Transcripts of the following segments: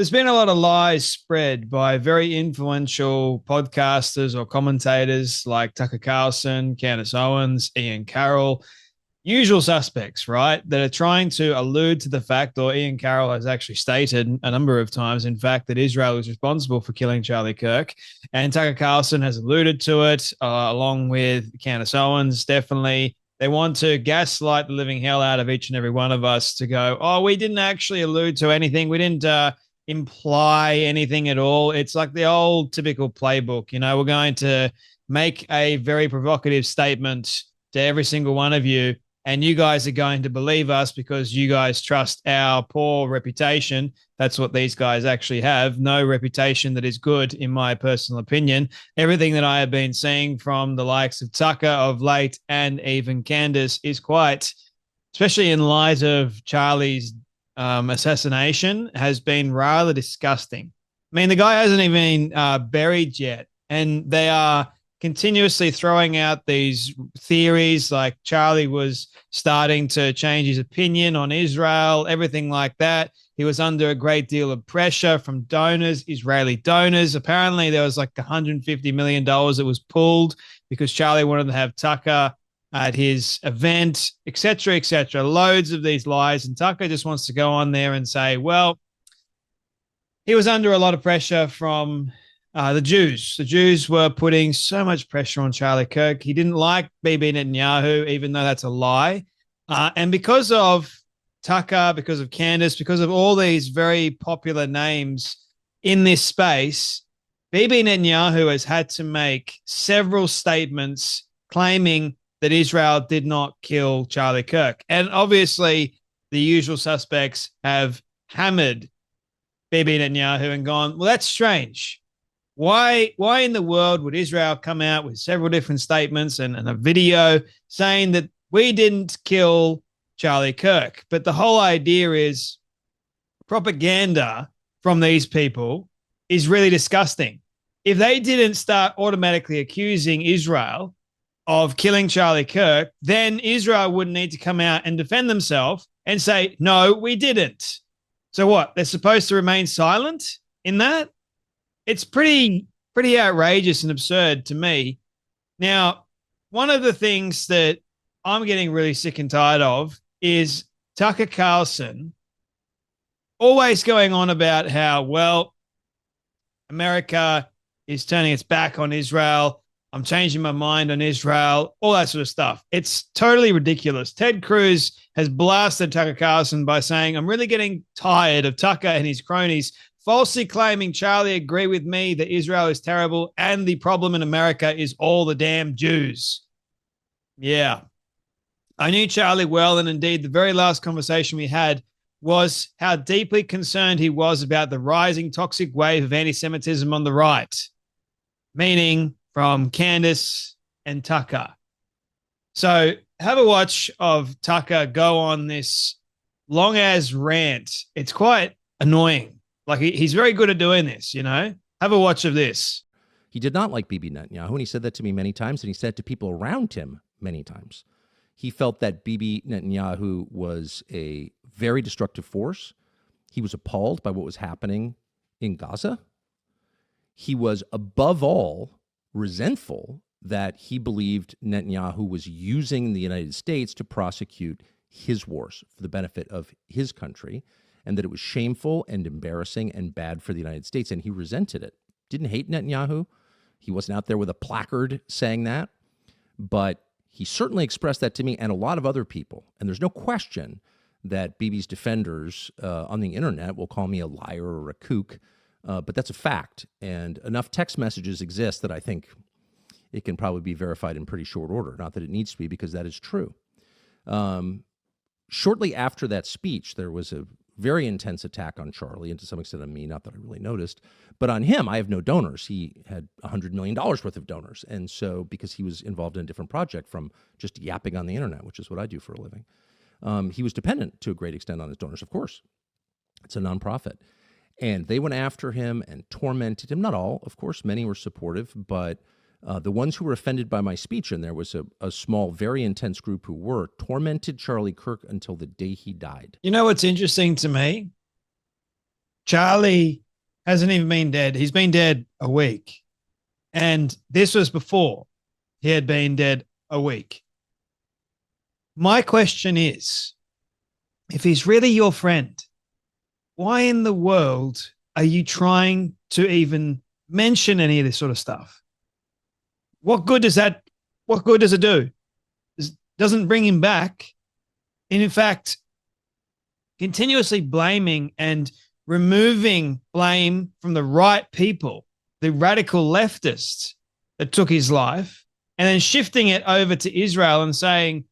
there's been a lot of lies spread by very influential podcasters or commentators like Tucker Carlson, Candace Owens, Ian Carroll, usual suspects, right? That are trying to allude to the fact, or Ian Carroll has actually stated a number of times, in fact, that Israel is responsible for killing Charlie Kirk. And Tucker Carlson has alluded to it, along with Candace Owens, definitely. They want to gaslight the living hell out of each and every one of us to go, oh, we didn't actually allude to anything. We didn't imply anything at all. It's like the old typical playbook. We're going to make a very provocative statement to every single one of you, and you guys are going to believe us because you guys trust our poor reputation. That's what these guys actually have. No reputation that is good, in my personal opinion. Everything that I have been seeing from the likes of Tucker of late and even Candace is quite, especially in light of Charlie's assassination, has been rather disgusting. I mean, the guy hasn't even been buried yet, and they are continuously throwing out these theories like Charlie was starting to change his opinion on Israel, everything like that. He was under a great deal of pressure from donors, Israeli donors. Apparently, there was like $150 million that was pulled because Charlie wanted to have Tucker at his event, etc., etc. Loads of these lies. And Tucker just wants to go on there and say, well, he was under a lot of pressure from the Jews. The Jews were putting so much pressure on Charlie Kirk. He didn't like Bibi Netanyahu, even though that's a lie. And because of Tucker, because of Candace, because of all these very popular names in this space, Bibi Netanyahu has had to make several statements claiming that Israel did not kill Charlie Kirk. And obviously, the usual suspects have hammered Bibi Netanyahu and gone, well, that's strange. Why in the world would Israel come out with several different statements and a video saying that we didn't kill Charlie Kirk? But the whole idea is propaganda from these people is really disgusting. If they didn't start automatically accusing Israel of killing Charlie Kirk, then Israel wouldn't need to come out and defend themselves and say, no, we didn't. So what? They're supposed to remain silent in that? It's pretty outrageous and absurd to me. Now, one of the things that I'm getting really sick and tired of is Tucker Carlson always going on about how, well, America is turning its back on Israel. I'm changing my mind on Israel, all that sort of stuff. It's totally ridiculous. Ted Cruz has blasted Tucker Carlson by saying, I'm really getting tired of Tucker and his cronies falsely claiming Charlie agreed with me that Israel is terrible and the problem in America is all the damn Jews. Yeah. I knew Charlie well, and indeed the very last conversation we had was how deeply concerned he was about the rising toxic wave of anti-Semitism on the right, meaning from Candace and Tucker. So have a watch of Tucker go on this long-ass rant. It's quite annoying. Like, he's very good at doing this, Have a watch of this. He did not like Bibi Netanyahu, and he said that to me many times, and he said it to people around him many times. He felt that Bibi Netanyahu was a very destructive force. He was appalled by what was happening in Gaza. He was, above all, resentful that he believed Netanyahu was using the United States to prosecute his wars for the benefit of his country, and that it was shameful and embarrassing and bad for the United States, and he resented it. Didn't hate Netanyahu. He wasn't out there with a placard saying that, but he certainly expressed that to me and a lot of other people. And there's no question that Bibi's defenders on the internet will call me a liar or a kook, but that's a fact. And enough text messages exist that I think it can probably be verified in pretty short order. Not that it needs to be, because that is true. Shortly after that speech, there was a very intense attack on Charlie, and to some extent on me, not that I really noticed. But on him, I have no donors. He had $100 million worth of donors. And so, because he was involved in a different project from just yapping on the internet, which is what I do for a living, he was dependent to a great extent on his donors, of course. It's a nonprofit. And they went after him and tormented him. Not all, of course. Many were supportive, but the ones who were offended by my speech, and there was a small, very intense group who were, tormented Charlie Kirk until the day he died. You know what's interesting to me? Charlie hasn't even been dead. He's been dead a week. And this was before he had been dead a week. My question is, if he's really your friend, why in the world are you trying to even mention any of this sort of stuff? What good does it do? It doesn't bring him back. And in fact, continuously blaming and removing blame from the right people, the radical leftists that took his life, and then shifting it over to Israel and saying,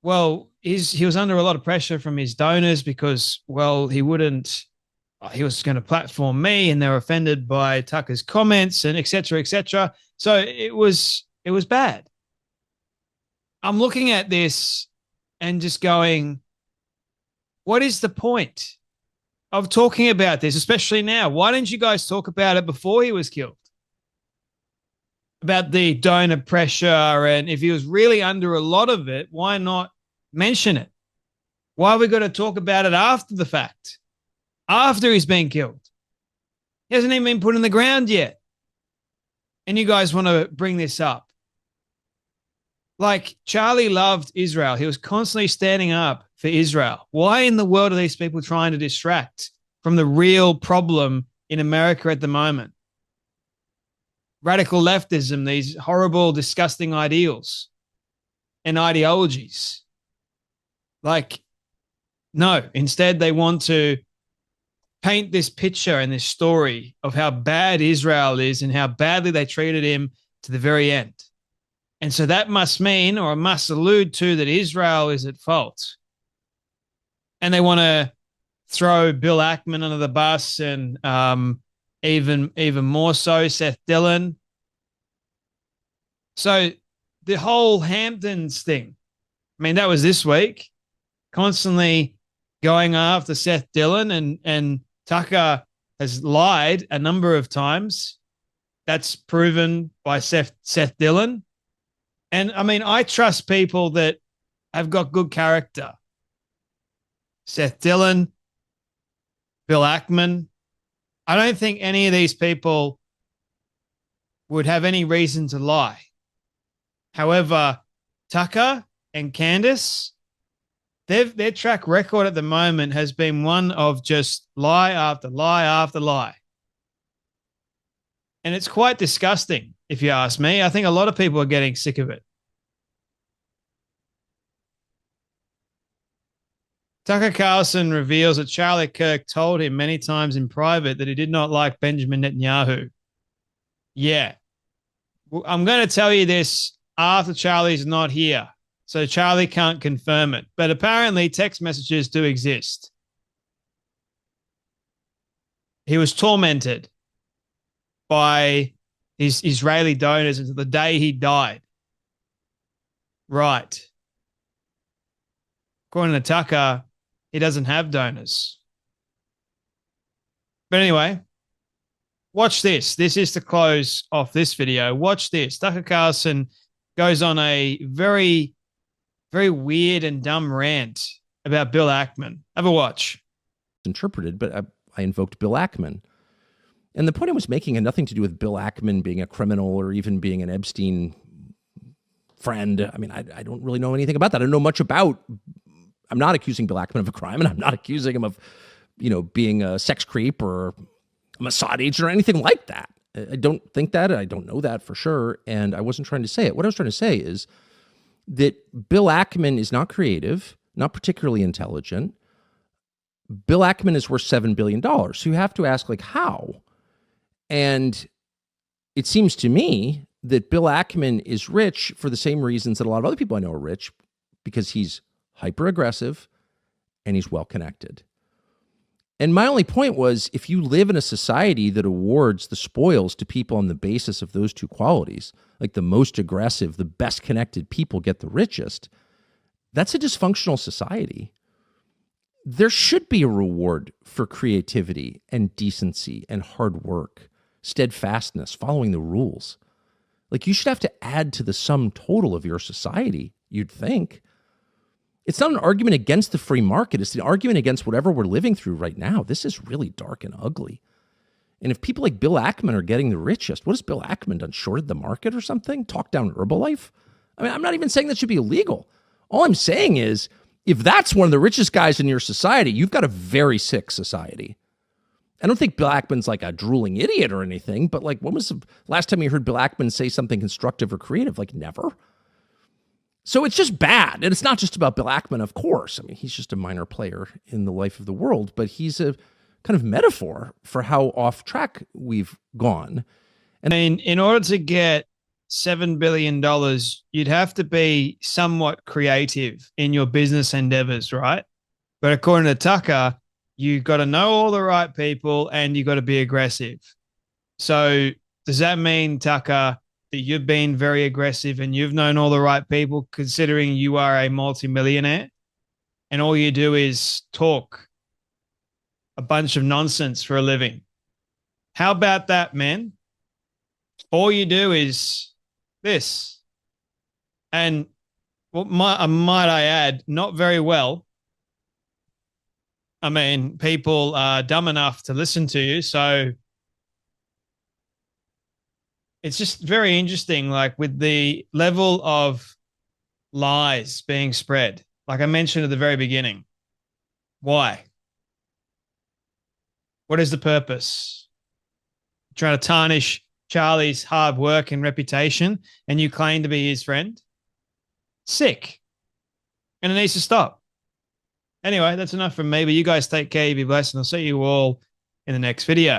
well, he was under a lot of pressure from his donors because, well, he was going to platform me and they were offended by Tucker's comments and et cetera, et cetera. So it was bad. I'm looking at this and just going, what is the point of talking about this, especially now? Why didn't you guys talk about it before he was killed? About the donor pressure, and if he was really under a lot of it, why not mention it? Why are we going to talk about it after the fact? After he's been killed? He hasn't even been put in the ground yet. And you guys want to bring this up. Like, Charlie loved Israel. He was constantly standing up for Israel. Why in the world are these people trying to distract from the real problem in America at the moment? Radical leftism, these horrible, disgusting ideals and ideologies. Like, no, instead they want to paint this picture and this story of how bad Israel is and how badly they treated him to the very end. And so that must mean, or must allude to, that Israel is at fault. And they want to throw Bill Ackman under the bus, and even more so Seth Dillon. So the whole Hamptons thing, I mean, that was this week, constantly going after Seth Dillon, and Tucker has lied a number of times. That's proven by Seth Dillon. And I mean, I trust people that have got good character. Seth Dillon, Bill Ackman. I don't think any of these people would have any reason to lie. However, Tucker and Candace, their track record at the moment has been one of just lie after lie after lie. And it's quite disgusting, if you ask me. I think a lot of people are getting sick of it. Tucker Carlson reveals that Charlie Kirk told him many times in private that he did not like Benjamin Netanyahu. Yeah. I'm going to tell you this after Charlie's not here, so Charlie can't confirm it. But apparently text messages do exist. He was tormented by his Israeli donors until the day he died. Right. According to Tucker, he doesn't have donors. But anyway, watch this. This is to close off this video. Watch this. Tucker Carlson goes on a very, very weird and dumb rant about Bill Ackman. Have a watch. Interpreted, but I invoked Bill Ackman. And the point I was making had nothing to do with Bill Ackman being a criminal or even being an Epstein friend. I mean, I don't really know anything about that. I don't know much about. I'm not accusing Bill Ackman of a crime, and I'm not accusing him of, being a sex creep or a Mossad agent or anything like that. I don't think that. I don't know that for sure, and I wasn't trying to say it. What I was trying to say is that Bill Ackman is not creative, not particularly intelligent. Bill Ackman is worth $7 billion. So you have to ask, how? And it seems to me that Bill Ackman is rich for the same reasons that a lot of other people I know are rich, because he's hyper aggressive and he's well connected. And my only point was, if you live in a society that awards the spoils to people on the basis of those two qualities, like the most aggressive, the best connected people get the richest, that's a dysfunctional society. There should be a reward for creativity and decency and hard work, steadfastness, following the rules. You should have to add to the sum total of your society, you'd think. It's not an argument against the free market. It's the argument against whatever we're living through right now. This is really dark and ugly. And if people like Bill Ackman are getting the richest, what has Bill Ackman done? Shorted the market or something? Talked down Herbalife? I mean, I'm not even saying that should be illegal. All I'm saying is, if that's one of the richest guys in your society, you've got a very sick society. I don't think Bill Ackman's like a drooling idiot or anything, but like, when was the last time you heard Bill Ackman say something constructive or creative? Like, never. So it's just bad. And it's not just about Bill Ackman, of course. I mean, he's just a minor player in the life of the world, but he's a kind of metaphor for how off track we've gone. And in order to get $7 billion, you'd have to be somewhat creative in your business endeavors, right? But according to Tucker, you got to know all the right people and you got to be aggressive. So does that mean, Tucker, that you've been very aggressive and you've known all the right people, considering you are a multimillionaire and all you do is talk a bunch of nonsense for a living? How about that, man? All you do is this. And might I add, not very well. I mean, people are dumb enough to listen to you. So it's just very interesting, like with the level of lies being spread. Like I mentioned at the very beginning. Why? What is the purpose? Trying to tarnish Charlie's hard work and reputation, and you claim to be his friend? Sick. And it needs to stop. Anyway, that's enough from me, but you guys take care, be blessed, and I'll see you all in the next video.